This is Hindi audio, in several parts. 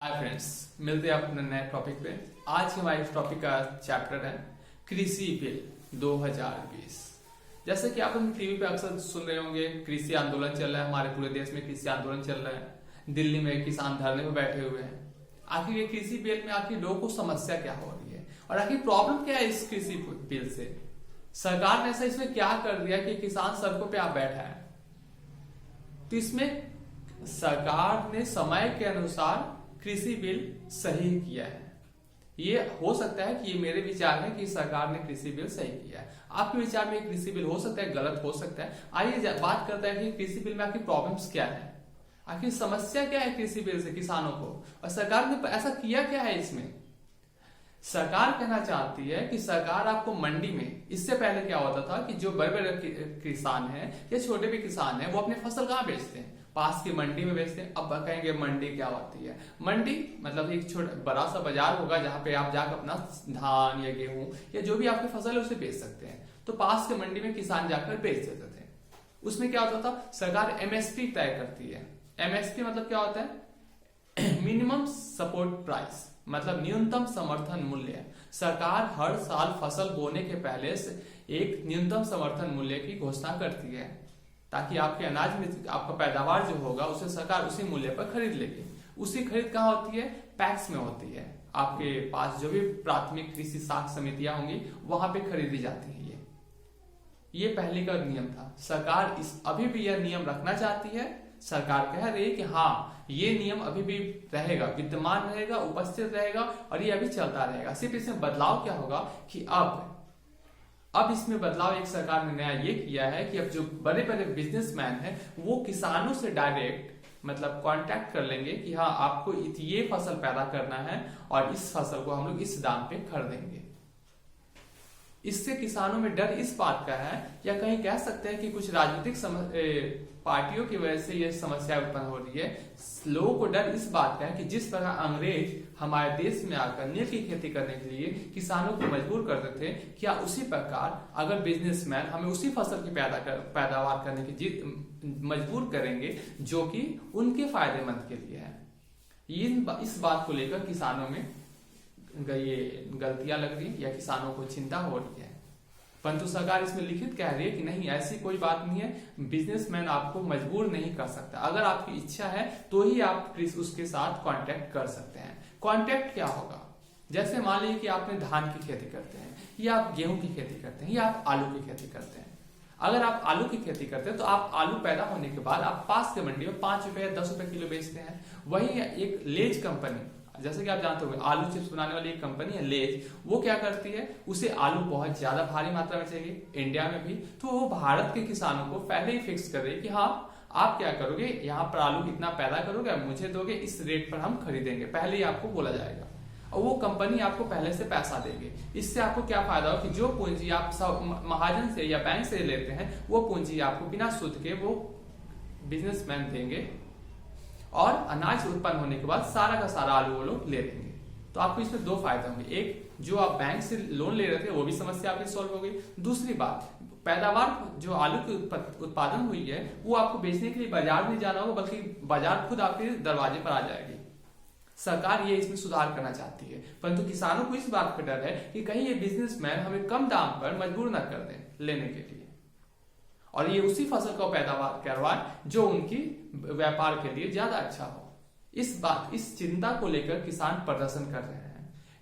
हाय फ्रेंड्स, मिलते हैं अपने नए टॉपिक पे। आज हमारे इस टॉपिक का चैप्टर है कृषि बिल 2020। जैसे कि आप टीवी पे अक्सर सुन रहे होंगे, कृषि आंदोलन चल रहा है। हमारे पूरे देश में कृषि आंदोलन चल रहा है। दिल्ली में किसान धरने पे बैठे हुए हैं। आखिर ये कृषि बिल में आखिर लोगों को समस्या क्या हो रही है और आखिर प्रॉब्लम क्या है इस कृषि बिल से? सरकार ने ऐसा इसमें क्या कर दिया कि किसान सड़कों पे आ बैठा है? तो इसमें सरकार ने समय के अनुसार कृषि बिल सही किया है। ये हो सकता है कि ये मेरे विचार है कि सरकार ने कृषि बिल सही किया है। आपके विचार में कृषि बिल हो सकता है गलत हो सकता है। आइए बात करते हैं कि कृषि बिल में आखिर प्रॉब्लम्स क्या है, आखिर समस्या क्या है कृषि बिल से किसानों को, और सरकार ने ऐसा किया क्या है इसमें। सरकार कहना चाहती है कि सरकार आपको मंडी में, इससे पहले क्या होता था कि जो बड़े बड़े किसान हैं या छोटे भी किसान हैं वो अपने फसल कहाँ बेचते हैं? पास की मंडी में बेचते हैं। अब कहेंगे मंडी क्या होती है? मंडी मतलब एक छोटा बड़ा सा बाजार होगा जहां पे आप जाकर अपना धान या गेहूं या जो भी आपकी फसल है उसे बेच सकते हैं। तो पास के मंडी में किसान जाकर बेच देते थे। उसमें क्या होता था, सरकार एमएसपी तय करती है। एमएसपी मतलब क्या होता है? मिनिमम सपोर्ट प्राइस, मतलब न्यूनतम समर्थन मूल्य। सरकार हर साल फसल बोने के पहले से एक न्यूनतम समर्थन मूल्य की घोषणा करती है ताकि आपके अनाज में आपका पैदावार जो होगा उसे सरकार उसी मूल्य पर खरीद लेगी। उसी खरीद कहाँ होती है? पैक्स में होती है। आपके पास जो भी प्राथमिक कृषि साख समितियां होंगी वहां पे खरीदी जाती है। ये पहले का नियम था। सरकार अभी भी यह नियम रखना चाहती है। सरकार कह रही है कि हाँ, ये नियम अभी भी रहेगा, विद्यमान रहेगा, उपस्थित रहेगा और ये अभी चलता रहेगा। सिर्फ इसमें बदलाव क्या होगा कि अब इसमें बदलाव एक सरकार ने नया ये किया है कि अब जो बड़े बड़े बिजनेसमैन हैं वो किसानों से डायरेक्ट मतलब कांटेक्ट कर लेंगे कि हाँ, आपको ये फसल पैदा करना है और इस फसल को हम लोग इस दाम पे खरीदेंगे। इससे किसानों में डर इस बात का है, या कहीं कह सकते हैं कि कुछ राजनीतिक पार्टियों की वजह से ये समस्या उत्पन्न हो रही है। लोगों को डर इस बात का है कि जिस प्रकार अंग्रेज हमारे देश में आकर नील की खेती करने के लिए किसानों को मजबूर करते थे, क्या उसी प्रकार अगर बिजनेसमैन हमें उसी फसल की पैदावार करने की मजबूर करेंगे जो कि उनके फायदेमंद के लिए है। इस बात को लेकर किसानों में ये गलतियां लग रही है या किसानों को चिंता हो रही है। परंतु सरकार इसमें लिखित कह रही है कि नहीं, ऐसी कोई बात नहीं है। बिजनेसमैन आपको मजबूर नहीं कर सकता। अगर आपकी इच्छा है तो ही आप उसके साथ कांटेक्ट कर सकते हैं। कांटेक्ट क्या होगा? जैसे मान लीजिए कि आपने धान की खेती करते हैं या आप गेहूं की खेती करते हैं या आप आलू की खेती करते हैं। अगर आप आलू की खेती करते हैं तो आप आलू पैदा होने के बाद आप पास के मंडी में 5 रुपए या 10 रुपए किलो बेचते हैं। वही एक लेज कंपनी, जैसे कि आप जानते होंगे आलू चिप्स बनाने वाली एक कंपनी है लेज, वो क्या करती है, उसे आलू बहुत ज्यादा भारी मात्रा में चाहिए इंडिया में भी, तो वो भारत के किसानों को पहले ही फिक्स कर रही है कि हाँ, आप क्या करोगे, यहाँ पर आलू कितना पैदा करोगे, मुझे दोगे, इस रेट पर हम खरीदेंगे। पहले ही आपको बोला जाएगा और वो कंपनी आपको पहले से पैसा देगी। इससे आपको क्या फायदा हो कि जो पूंजी आप सब महाजन से या बैंक से लेते हैं वो पूंजी आपको बिना सूद के वो बिजनेसमैन देंगे और अनाज उत्पन्न होने के बाद सारा का सारा आलू वो लोग ले लेंगे। तो आपको इसमें दो फायदे होंगे। एक, जो आप बैंक से लोन ले रहे थे वो भी समस्या आपकी सॉल्व हो गई। दूसरी बात, पैदावार जो आलू की उत्पादन हुई है वो आपको बेचने के लिए बाजार नहीं जाना होगा, बल्कि बाजार खुद आपके दरवाजे पर आ जाएगी। सरकार ये इसमें सुधार करना चाहती है, परंतु किसानों को इस बात का डर है कि कहीं ये बिजनेसमैन हमें कम दाम पर मजबूर न कर दें लेने के लिए और ये उसी फसल को पैदावार करवाए जो उनकी व्यापार के लिए ज्यादा अच्छा हो। इस चिंता को लेकर किसान प्रदर्शन कर रहे हैं।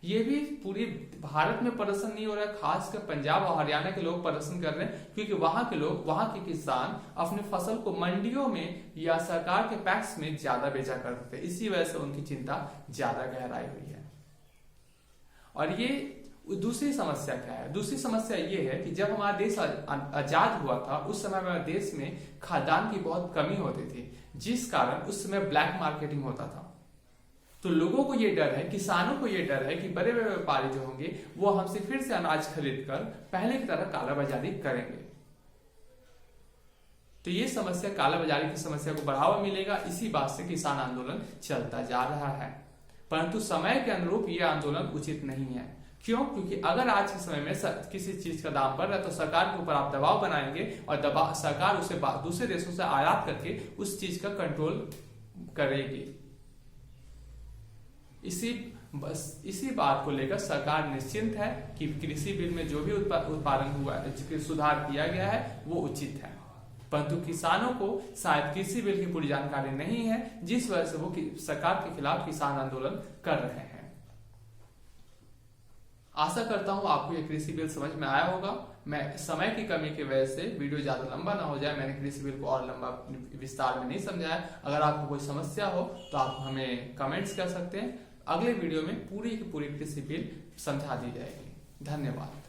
ये भी पूरी भारत में प्रदर्शन नहीं हो रहा है, खासकर पंजाब और हरियाणा के लोग प्रदर्शन कर रहे हैं क्योंकि वहां के लोग, वहां के किसान अपने फसल को मंडियों में या सरकार के पैक्स में ज्यादा बेचा करते थे। इसी वजह से उनकी चिंता ज्यादा गहराई हुई है। और ये दूसरी समस्या क्या है? दूसरी समस्या ये है कि जब हमारा देश आजाद हुआ था उस समय हमारे देश में खाद्यान्न की बहुत कमी होती थी, जिस कारण उस समय ब्लैक मार्केटिंग होता था। तो लोगों को ये डर है, किसानों को ये डर है कि बड़े बड़े व्यापारी जो होंगे वो हमसे फिर से अनाज खरीद कर पहले की तरह कालाबाजारी करेंगे। तो ये समस्या, कालाबाजारी की समस्या को बढ़ावा मिलेगा। इसी बात से किसान आंदोलन चलता जा रहा है, परंतु समय के अनुरूप ये आंदोलन उचित नहीं है। क्यों? क्योंकि अगर आज के समय में किसी चीज का दाम बढ़ रहा है तो सरकार के ऊपर आप दबाव बनाएंगे और सरकार उसे दूसरे देशों से आयात करके उस चीज का कंट्रोल करेगी। इसी बात को लेकर सरकार निश्चिंत है कि कृषि बिल में जो भी उत्पादन हुआ है, सुधार किया गया है, वो उचित है। परंतु किसानों को शायद कृषि बिल की पूरी जानकारी नहीं है, जिस वजह से वो सरकार के खिलाफ किसान आंदोलन कर रहे हैं। आशा करता हूं आपको ये कृषि बिल समझ में आया होगा। मैं समय की कमी की वजह से वीडियो ज्यादा लंबा ना हो जाए, मैंने कृषि बिल को और लंबा विस्तार में नहीं समझाया। अगर आपको कोई समस्या हो तो आप हमें कमेंट्स कर सकते हैं। अगले वीडियो में पूरी की पूरी कृषि बिल समझा दी जाएगी। धन्यवाद।